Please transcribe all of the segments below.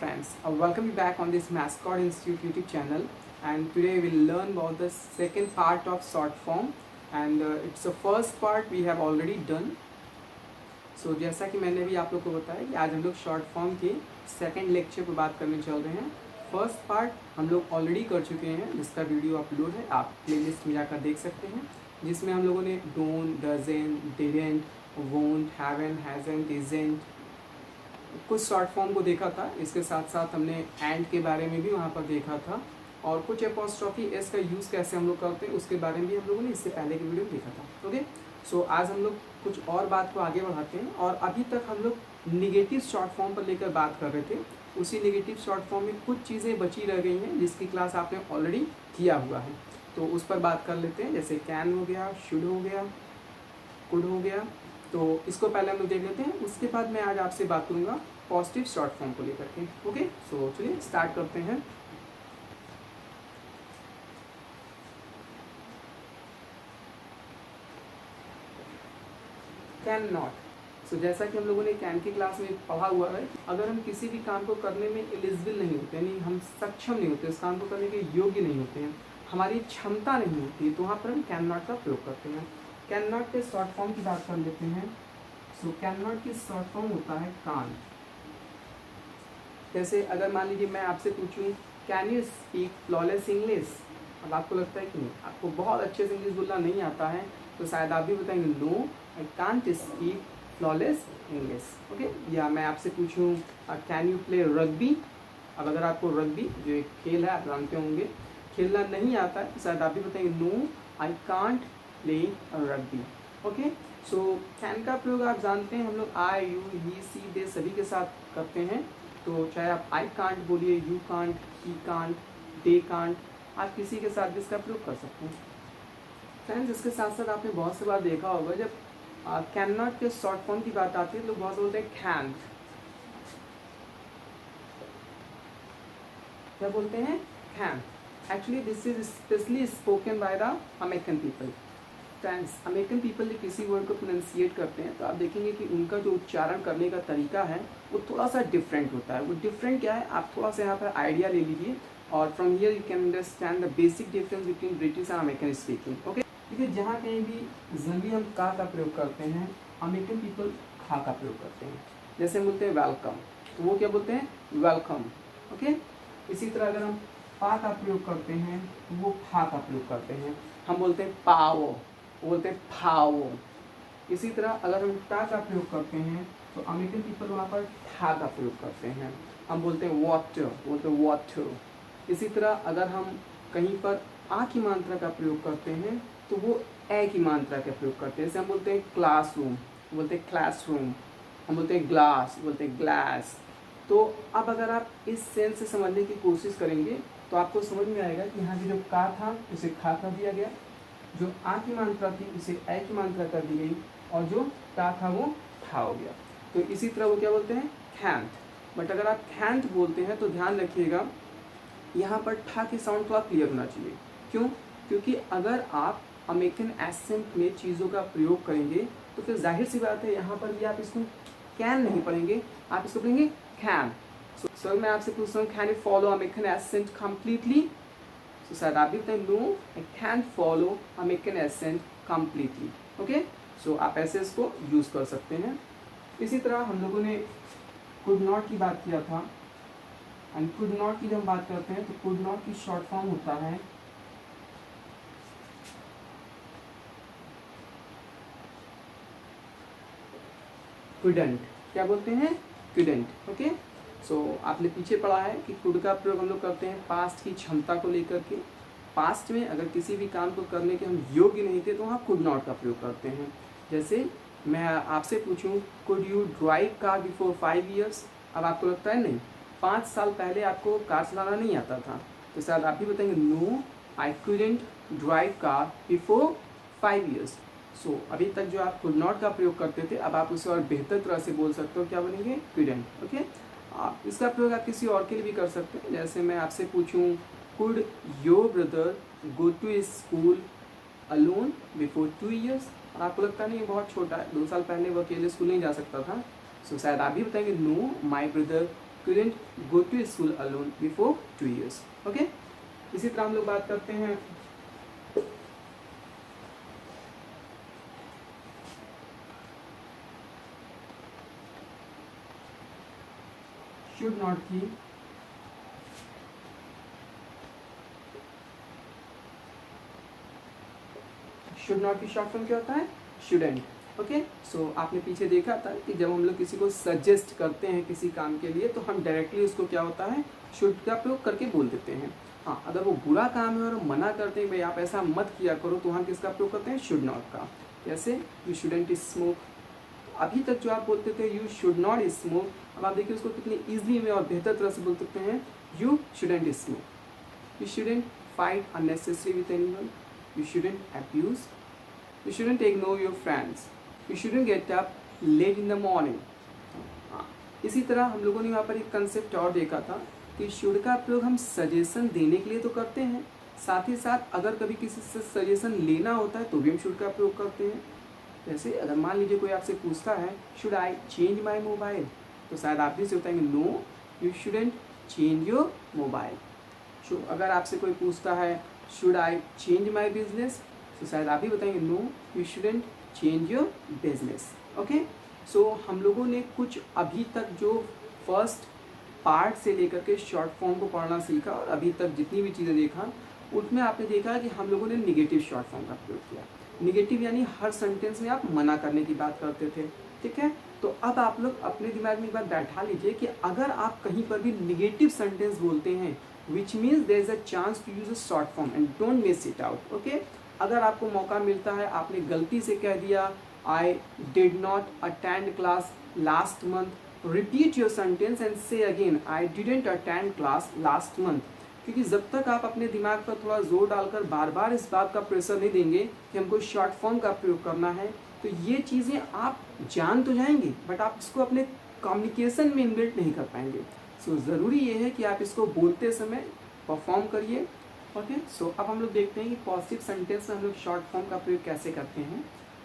friends, welcome you back on this Mascot Institute YouTube channel, and today we'll learn about the second part of short form, and it's the first part we have already done. So जैसा कि मैंने भी आप लोग को बताया कि आज हम लोग शॉर्ट फॉर्म के सेकंड लेक्चर पर बात करने चल रहे हैं। फर्स्ट पार्ट हम लोग ऑलरेडी कर चुके हैं, जिसका वीडियो अपलोड है, आप प्लेलिस्ट में जाकर देख सकते हैं, जिसमें हम लोगों ने don't, doesn't, didn't, won't, haven't, hasn't, isn't कुछ शॉर्ट फॉर्म को देखा था। इसके साथ साथ हमने एंड के बारे में भी वहाँ पर देखा था, और कुछ एपोस्ट्रॉफी एस का यूज़ कैसे हम लोग करते हैं उसके बारे में भी हम लोगों ने इससे पहले के वीडियो में देखा था। ओके, सो आज हम लोग कुछ और बात को आगे बढ़ाते हैं। और अभी तक हम लोग निगेटिव शॉर्ट फॉर्म पर लेकर बात कर रहे थे। उसी निगेटिव शॉर्ट फॉर्म में कुछ चीज़ें बची रह गई हैं जिसकी क्लास आपने ऑलरेडी किया हुआ है, तो उस पर बात कर लेते हैं। जैसे कैन हो गया, शुड हो गया, कुड हो गया, तो इसको पहले हम लोग देख लेते हैं। उसके बाद मैं आज आपसे बात करूँगा पॉजिटिव शॉर्ट फॉर्म को लेकर के। ओके, सो चलिए स्टार्ट करते हैं। Can not. सो जैसा कि हम लोगों ने कैन की क्लास में पढ़ा हुआ है, अगर हम किसी भी काम को करने में एलिजिबल नहीं होते, यानी हम सक्षम नहीं होते, उस काम को करने के योग्य नहीं होते हैं, हमारी क्षमता नहीं होती, तो वहाँ पर हम कैन नॉट का प्रयोग करते हैं। कैन नॉट के शॉर्ट फॉर्म की बात कर लेते हैं। सो कैन नॉट की शॉर्ट फॉर्म होता है कान। जैसे अगर मान लीजिए मैं आपसे पूछूं can you speak flawless English, अब आपको लगता है कि नहीं, आपको बहुत अच्छे से इंग्लिश बोलना नहीं आता है, तो शायद आप भी बताएंगे no I can't speak flawless English. Okay, या मैं आपसे पूछूं कैन यू प्ले रग्बी, अब अगर आपको रग्बी जो एक खेल है आप जानते होंगे खेलना नहीं आता है, तो शायद आप भी बताएंगे no I can't play rugby. Okay, so can का प्रयोग आप जानते हैं, हम लोग आई, यू, ही, सी, दे सभी के साथ करते हैं। तो चाहे आप आई कांट बोलिए, you can't, he can't, they can't, आप किसी के साथ भी इसका प्रयोग कर सकते हैं। फ्रेंड्स, इसके साथ साथ आपने बहुत से बार देखा होगा जब कैन नॉट के शॉर्ट फॉर्म की बात आती है तो बहुत बोलते हैं कैंट। क्या बोलते हैं? Can't. Actually this is specially spoken by the American people. Friends, American people जब किसी वर्ड को प्रोनाउंसिएट करते हैं तो आप देखेंगे कि उनका जो उच्चारण करने का तरीका है वो थोड़ा सा डिफरेंट होता है। वो डिफरेंट क्या है, आप थोड़ा सा यहाँ पर आइडिया ले लीजिए, और from here you can understand the basic difference between British and American speaking. Okay, देखिए जहाँ कहीं भी जनरली हम का प्रयोग करते हैं, अमेरिकन पीपल खा का प्रयोग करते हैं। जैसे हम बोलते हैं वेलकम, तो वो क्या बोलते हैं? वेलकम। ओके, इसी तरह अगर हम पा का प्रयोग करते हैं तो वो फा का प्रयोग करते हैं। हम बोलते हैं पाओ, वो बोलते हैं फाओ। इसी तरह अगर हम टा का प्रयोग करते हैं तो अमेरिकन पीपल वहाँ पर ठा का प्रयोग करते हैं। हम बोलते हैं वाटर, बोलते हैं वाटर। इसी तरह अगर हम कहीं पर आ की मात्रा का प्रयोग करते हैं तो वो ए की मात्रा का प्रयोग करते हैं। जैसे हम बोलते हैं क्लासरूम, बोलते हैं क्लासरूम। हम बोलते हैं ग्लास, बोलते हैं ग्लास। तो अब अगर आप इस सेंस से समझने की कोशिश करेंगे तो आपको समझ में आएगा कि यहाँ की जो का था उसे खा कर दिया गया, जो आ की मात्रा थी उसे ए की मात्रा कर दी गई, और जो टा था वो ठा हो गया। तो इसी तरह वो क्या बोलते हैं? खैंत। बट अगर आप खैंत बोलते हैं तो ध्यान रखिएगा यहाँ पर ठा की साउंड थोड़ा क्लियर होना चाहिए। क्यों? क्योंकि अगर आप अमेरिकन एसेंट में चीज़ों का प्रयोग करेंगे तो फिर जाहिर सी बात है यहाँ पर भी आप इसको कैन नहीं पढ़ेंगे, आप इसको पढ़ेंगे कैन। सो मैं आपसे पूछता हूँ can you follow American accent completely, तो शायद आप भी बताएं no I can follow American accent completely. Okay, so आप ऐसे इसको यूज़ कर सकते हैं। इसी तरह हम लोगों ने कुड नॉट की बात किया था, एंड कुड नॉट की जब हम बात करते हैं तो कुड नॉट की शॉर्ट फॉर्म होता है कुडंट। क्या बोलते हैं? कुडंट। ओके, सो आपने पीछे पढ़ा है कि कुड का प्रयोग हम लोग करते हैं पास्ट की क्षमता को लेकर के। पास्ट में अगर किसी भी काम को करने के हम योग्य नहीं थे तो वहाँ कुड नॉट का प्रयोग करते हैं। जैसे मैं आपसे पूछूं could you drive car before 5 years, अब आपको लगता है नहीं, 5 साल पहले आपको कार चलाना नहीं आता था, तो शायद आप भी बताएंगे no I couldn't drive car before 5 years. So अभी तक जो आप कुड नॉट का प्रयोग करते थे, अब आप उसे और बेहतर तरह से बोल सकते हो, क्या बनेंगे? कुडंट। ओके, आप इसका प्रयोग आप किसी और के लिए भी कर सकते हैं। जैसे मैं आपसे पूछूं could your brother go to school alone before 2 years, और आपको लगता नहीं बहुत छोटा है, 2 साल पहले वो अकेले स्कूल नहीं जा सकता था, सो शायद आप भी बताएंगे know my brother couldn't go to school alone before 2 years. Okay, इसी तरह हम लोग बात करते हैं should not की शुड नॉट की शॉर्ट फॉर्म क्या होता है? शुडेंट. ओके, सो आपने पीछे देखा था कि जब हम लोग किसी को सजेस्ट करते हैं किसी काम के लिए तो हम डायरेक्टली उसको क्या होता है, शुड का प्रयोग करके बोल देते हैं. हाँ, अगर वो बुरा काम है और मना करते हैं भाई आप ऐसा मत किया करो तो हम किसका प्रयोग करते हैं? शुड नॉट का. जैसे यू शुडेंट स्मोक. अभी तक जो आप बोलते थे यू शुड नॉट स्मोक, अब आप देखिए उसको कितनी ईजिली में और बेहतर तरह से बोल सकते हैं you shouldn't smoke. You shouldn't fight unnecessary with anyone. You shouldn't abuse. You shouldn't ignore your friends. You shouldn't get up late in the morning. हाँ, इसी तरह हम लोगों ने यहाँ पर एक कंसेप्ट और देखा था कि शुड का प्रयोग हम सजेशन देने के लिए तो करते हैं, साथ ही साथ अगर कभी किसी से सजेशन लेना होता है तो भी हम शुड का प्रयोग करते हैं. जैसे अगर मान लीजिए कोई आपसे पूछता है should I change my mobile, तो शायद आप भी से बताएंगे no you shouldn't change your mobile. अगर आपसे कोई पूछता है should I change my business, तो शायद आप भी बताएंगे no you shouldn't change your business. Okay, so हम लोगों ने कुछ अभी तक जो फर्स्ट पार्ट से लेकर के शॉर्ट फॉर्म को पढ़ना सीखा और अभी तक जितनी भी चीज़ें देखा उसमें आपने देखा कि हम लोगों ने निगेटिव शॉर्ट फॉर्म का प्रयोग किया. निगेटिव यानी हर सेंटेंस में आप मना करने की बात करते थे. ठीक है, तो अब आप लोग अपने दिमाग में एक बात बैठा लीजिए कि अगर आप कहीं पर भी निगेटिव सेंटेंस बोलते हैं which means there is a chance to use a short form and don't miss it out. Okay, अगर आपको मौका मिलता है आपने गलती से कह दिया I did not attend class last month, repeat your sentence and say again I didn't attend class last month. क्योंकि जब तक आप अपने दिमाग पर थोड़ा जोर डालकर बार बार इस बात का प्रेशर नहीं देंगे कि हमको शॉर्ट फॉर्म का प्रयोग करना है तो ये चीज़ें आप जान तो जाएंगे बट आप इसको अपने कम्युनिकेशन में इनबिल्ट नहीं कर पाएंगे. सो ज़रूरी ये है कि आप इसको बोलते समय परफॉर्म करिए. ओके, सो अब हम लोग देखते हैं कि पॉजिटिव सेंटेंस में हम लोग शॉर्ट फॉर्म का प्रयोग कैसे करते हैं.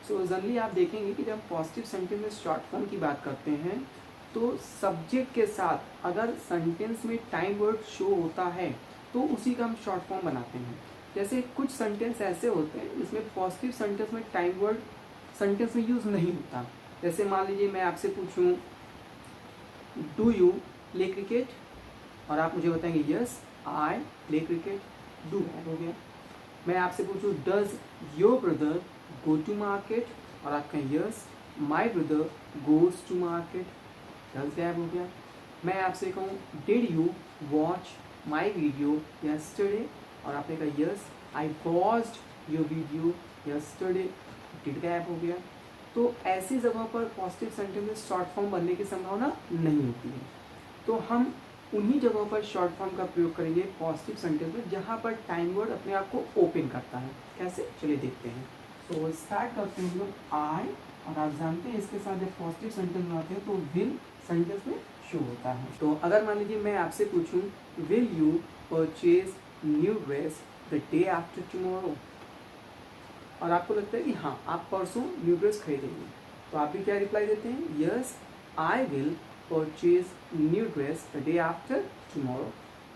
सो जनरली आप देखेंगे कि जब पॉजिटिव सेंटेंस में शॉर्ट फॉर्म की बात करते हैं तो सब्जेक्ट के साथ अगर सेंटेंस में टाइम वर्ड शो होता है तो उसी का हम शॉर्ट फॉर्म बनाते हैं. जैसे कुछ सेंटेंस ऐसे होते हैं जिसमें पॉजिटिव सेंटेंस में टाइम वर्ड सेंटेंस में यूज़ नहीं होता. जैसे मान लीजिए मैं आपसे पूछूँ डू यू प्ले क्रिकेट और आप मुझे बताएंगे yes I play cricket. Do हो गया. मैं आपसे पूछूं does your brother go to market और आप कहें yes my brother goes to market. Does gap हो गया. मैं आपसे कहूँ did you watch my video yesterday और आपने कहा yes I watched your video yesterday. Did gap हो गया. तो ऐसी जगहों पर पॉजिटिव सेंटेंस में शॉर्ट फॉर्म बनने की संभावना नहीं होती है. तो हम उन्हीं जगहों पर शॉर्ट फॉर्म का प्रयोग करेंगे पॉजिटिव सेंटेंस में जहाँ पर टाइम वर्ड अपने आप को ओपन करता है. कैसे, चलिए देखते हैं. तो स्टार्ट करते हैं लोग आई और आप जानते हैं इसके साथ जब पॉजिटिव सेंटेंस बनाते हैं तो विल सेंटेंस में शो होता है. तो अगर मान लीजिए मैं आपसे पूछूं will you purchase new dress the day after tomorrow और आपको लगता है कि हाँ आप परसों न्यू ड्रेस खरीदेंगे तो आप भी क्या रिप्लाई देते हैं yes I will purchase new dress the day after tomorrow.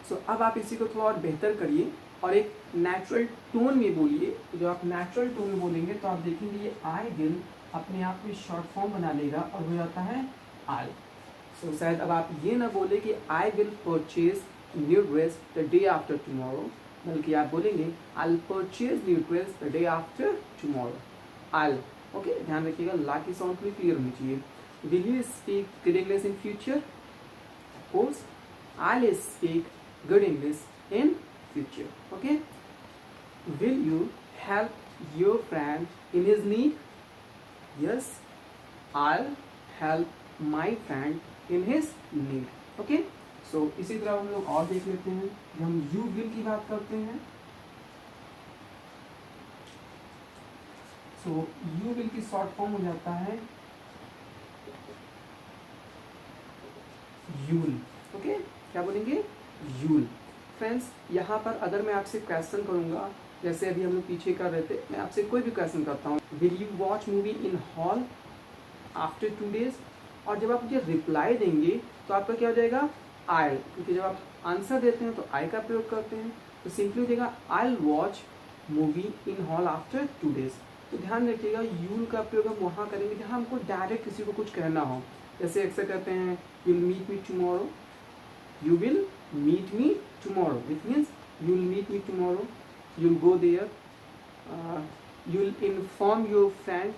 So अब आप इसी को थोड़ा और बेहतर करिए और एक नेचुरल टोन में बोलिए. जो आप नेचुरल टोन में बोलेंगे तो आप देखेंगे ये आई विल अपने आप में शॉर्ट फॉर्म बना लेगा और हो जाता है आई. सो शायद अब आप ये ना बोले कि आई will purchase new dress the day after tomorrow, बल्कि आप बोलेंगे आई will purchase new dress the day after tomorrow. I. Okay, ध्यान रखिएगा ला की साउंड भी क्लियर होनी चाहिए. Will you speak good English in future? Of course, I'll speak good English in future. Okay? Will you help your friend in his need? Yes, I'll help my friend in his need. Okay? So इसी तरह हम लोग और देख लेते हैं. जब हम you will की बात करते हैं so you will की शॉर्ट फॉर्म हो जाता है यूल. ओके, क्या बोलेंगे यूल. फ्रेंड्स यहाँ पर अगर मैं आपसे क्वेश्चन करूँगा जैसे अभी हम लोग पीछे कर रहे थे, मैं आपसे कोई भी क्वेश्चन करता हूँ will you watch movie in hall after 2 days और जब आप मुझे रिप्लाई देंगे तो आपका क्या हो जाएगा आई, क्योंकि जब आप आंसर देते हैं तो आई का प्रयोग करते हैं, तो सिंपली हो जाएगा I watch movie in hall after 2 days। तो ध्यान रखिएगा यूल का प्रयोग हम वहाँ करेंगे जहाँ हमको डायरेक्ट किसी को कुछ कहना हो। जैसे अक्सर कहते हैं you will meet me tomorrow, you will meet me tomorrow, it means you will meet me tomorrow, you will go there, you will inform your friend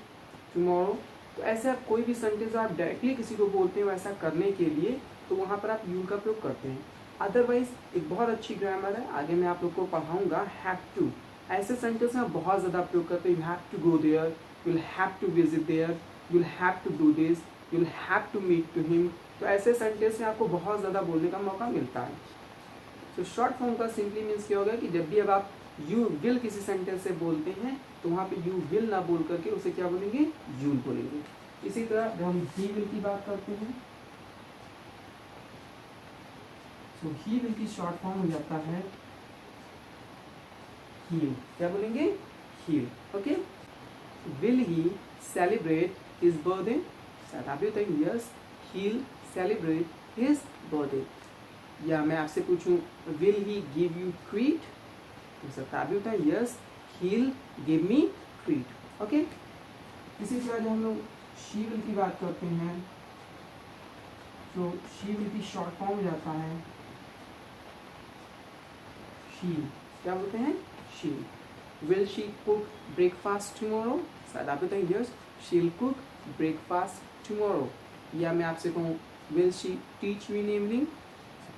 tomorrow. तो ऐसे आप कोई भी सेंटेंस आप डायरेक्टली किसी को बोलते हैं वैसा करने के लिए तो वहाँ पर आप यूल का प्रयोग करते हैं। अदरवाइज एक बहुत अच्छी ग्रामर है, आगे मैं आप लोग को पढ़ाऊंगा, हैव टू। ऐसे सेंटेंस में बहुत ज़्यादा प्रयोग करते हैं, you have to go there, you will have to visit there, you will have to do this, you will have to meet to him. तो ऐसे सेंटेंस में आपको बहुत ज़्यादा बोलने का मौका मिलता है। तो शॉर्ट फॉर्म का सिंपली मीन्स क्या होगा कि जब भी अब आप यू विल किसी सेंटेंस से बोलते हैं तो वहाँ पे यू विल ना बोल करके उसे क्या बोलेंगे, यूल बोलेंगे। इसी तरह जब हम ही विल की बात करते हैं तो ही विल की शॉर्ट फॉर्म हो जाता है हील। क्या बोलेंगे, he'll. Okay, will he celebrate his birthday, शायद आप भी बताएंगे yes he'll celebrate his birthday. या मैं आपसे पूछूं will he give you treat, तो सकता आप भी बताएं yes he'll give me treat. Okay, इसी तरह जब हम लोग शी विल की बात करते हैं तो शी विल की शॉर्ट फॉर्म हो जाता है शी। क्या बोलते हैं, she. Will she cook breakfast tomorrow, शायद आप बताएं yes she will cook breakfast tomorrow. या मैं आपसे कहूँ will she teach me in evening,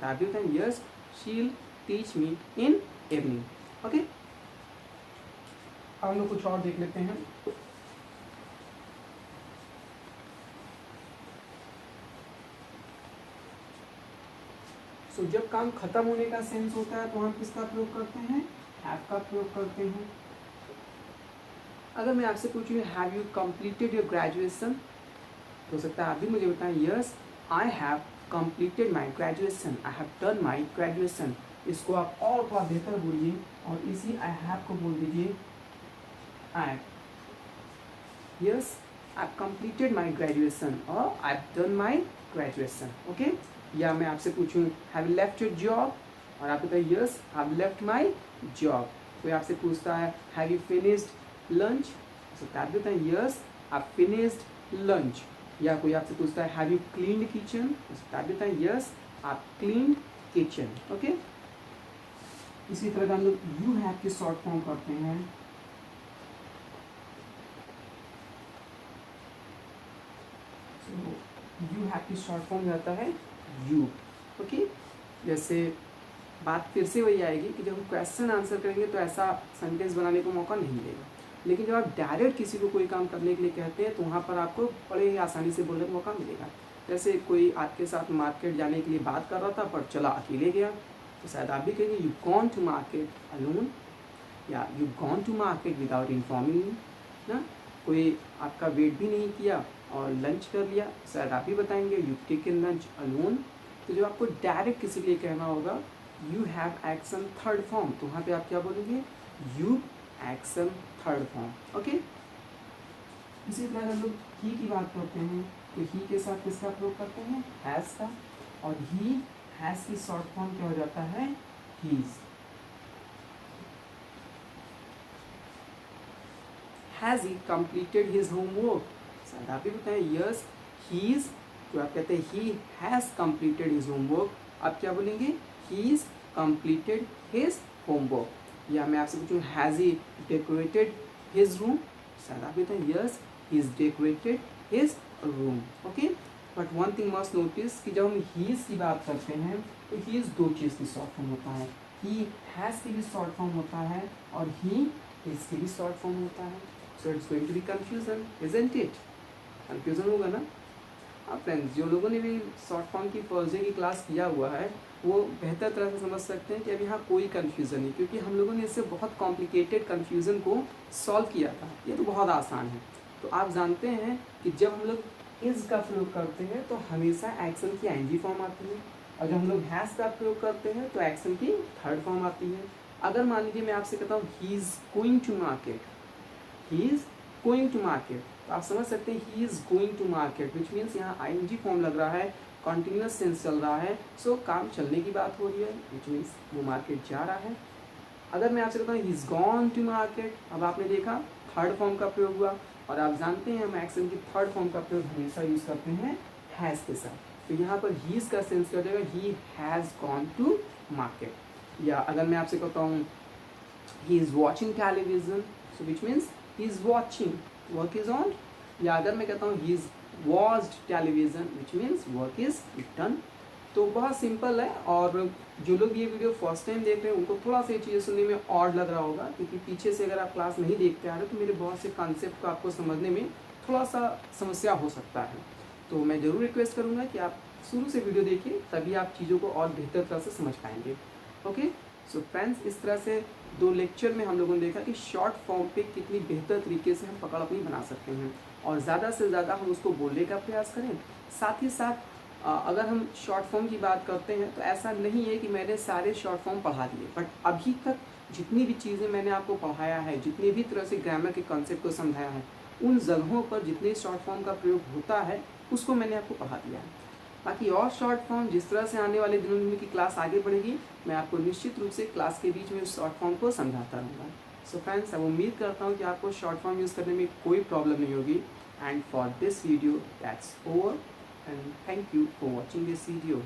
आप भी बताएं yes she will teach me in evening. Okay, हम लोग कुछ और देख लेते हैं। सो जब काम खत्म होने का सेंस होता है तो हम किसका प्रयोग करते हैं, हैव का प्रयोग करते हैं। अगर मैं आपसे पूछूं have you completed your graduation, तो हो सकता है आप भी मुझे बताएं yes I have completed my graduation, I have done my graduation. इसको आप और थोड़ा बेहतर बोलिए और इसी आई हैव को बोल दीजिए I. Yes I have completed my graduation और I have done my graduation. Okay, या मैं आपसे पूछूं have you left your job और आप बताइए yes have left my job. कोई आपसे पूछता है हैव यू फिनिश्ड लंच, तो आप बताएं यस आप फिनिश्ड लंच। या कोई आपसे पूछता है हैव यू क्लीन्ड किचन, तो आप बताएं यस आप क्लीन्ड किचन। ओके, इसी तरह का हम लोग यू हैव की शॉर्ट फॉर्म करते हैं। यू हैव की शॉर्ट फॉर्म जाता है यू। ओके, जैसे बात फिर से वही आएगी कि जब हम क्वेश्चन आंसर करेंगे तो ऐसा सेंटेंस बनाने को मौका नहीं मिलेगा, लेकिन जब आप डायरेक्ट किसी को कोई काम करने के लिए कहते हैं तो वहाँ पर आपको बड़े ही आसानी से बोलने का मौका मिलेगा। जैसे कोई आपके साथ मार्केट जाने के लिए बात कर रहा था पर चला अकेले गया, तो शायद आप भी कहेंगे you gone to market alone, या you gone to market without informing me ना। कोई आपका वेट भी नहीं किया और लंच कर लिया, शायद आप ही बताएंगे यू टेकन लंच अलोन। तो जब आपको डायरेक्ट किसी के लिए कहना होगा you have action third form, तो वहाँ पे आप क्या बोलेंगे you action third form. Okay, इसी तरह हम लोग ही की बात करते हैं तो ही के साथ किसका प्रयोग करते हैं, हैज़ का। और ही हैज़ की शॉर्ट फॉर्म क्या हो जाता है, he's. Has he completed his homework, शायद आप भी बताएं यस हीज। तो आप कहते हैं he has completed his homework, आप क्या बोलेंगे हीज कंप्लीटेड हिज होमवर्क। या मैं आपसे पूछूं has he decorated his room, शायद आप बताएं yes he's decorated his room. Okay, but one thing must notice कि जब हम हीज की बात करते हैं तो हीज दो चीज़ की शॉर्ट फॉर्म होता है, ही हैज़ की भी शॉर्ट फॉर्म होता है और ही हिज की भी शॉर्ट फॉर्म होता है। So it's going to be confusion, isn't it? Confusion होगा ना। अब फ्रेंड्स जो लोगों ने भी शॉर्ट फॉर्म की फर्स्ट डे की क्लास किया हुआ है वो बेहतर तरह से समझ सकते हैं कि अब यहाँ कोई कन्फ्यूज़न नहीं, क्योंकि हम लोगों ने इससे बहुत कॉम्प्लिकेटेड कन्फ्यूज़न को सॉल्व किया था। ये तो बहुत आसान है। तो आप जानते हैं कि जब हम लोग इज़ का प्रयोग करते हैं तो हमेशा एक्शन की एनजी फॉर्म आती है, और जब हम लोग हैज़ का प्रयोग करते हैं तो एक्शन की थर्ड फॉर्म आती है। अगर मान लीजिए मैं आपसे कहता हूँ he is going to market, he is going to market, तो आप समझ सकते हैं he is going to market which means यहाँ आईएनजी फॉर्म लग रहा है, कंटिन्यूस सेंस चल रहा है, सो काम चलने की बात हो रही है, विच मीन्स वो मार्केट जा रहा है। अगर मैं आपसे कहता हूँ he is gone to market, अब आपने देखा थर्ड फॉर्म का प्रयोग हुआ, और आप जानते हैं हम एक्शन की थर्ड फॉर्म का प्रयोग हमेशा यूज़ करते हैं हैज़ के साथ। तो यहाँ पर ही का सेंस क्या हो जाएगा, he has gone to market. या अगर मैं आपसे कहता हूँ he is watching television, so which means he is watching, work is on. या अगर मैं कहता हूँ he is watched television, which means work is done. तो बहुत सिंपल है, और जो लोग ये वीडियो फर्स्ट टाइम देख रहे हैं उनको थोड़ा सा ये चीज़ें सुनने में ऑड लग रहा होगा, क्योंकि पीछे से अगर आप क्लास नहीं देखते आ रहे तो मेरे बहुत से कॉन्सेप्ट को आपको समझने में थोड़ा सा समस्या हो सकता है। तो मैं ज़रूर रिक्वेस्ट करूँगा कि आप शुरू से वीडियो देखिए, तभी आप चीज़ों को और बेहतर तरह से समझ पाएंगे। ओके, सो फ्रेंड्स, इस तरह से 2 लेक्चर में हम लोगों ने देखा कि शॉर्ट फॉर्म पे कितनी बेहतर तरीके से हम पकड़ अपनी बना सकते हैं, और ज़्यादा से ज़्यादा हम उसको बोलने का प्रयास करें। साथ ही साथ अगर हम शॉर्ट फॉर्म की बात करते हैं तो ऐसा नहीं है कि मैंने सारे शॉर्ट फॉर्म पढ़ा दिए, बट अभी तक जितनी भी चीज़ें मैंने आपको पढ़ाया है, जितनी भी तरह से ग्रामर के कॉन्सेप्ट को समझाया है, उन जगहों पर जितने शॉर्ट फॉर्म का प्रयोग होता है उसको मैंने आपको पढ़ा दिया है। बाकी और शॉर्ट फॉर्म जिस तरह से आने वाले दिनों में की क्लास आगे बढ़ेगी, मैं आपको निश्चित रूप से क्लास के बीच में उस शॉर्ट फॉर्म को समझाता रहूँगा। सो फ्रेंड्स, अब उम्मीद करता हूँ कि आपको शॉर्ट फॉर्म यूज़ करने में कोई प्रॉब्लम नहीं होगी। And for this video that's over, and thank you for watching this video.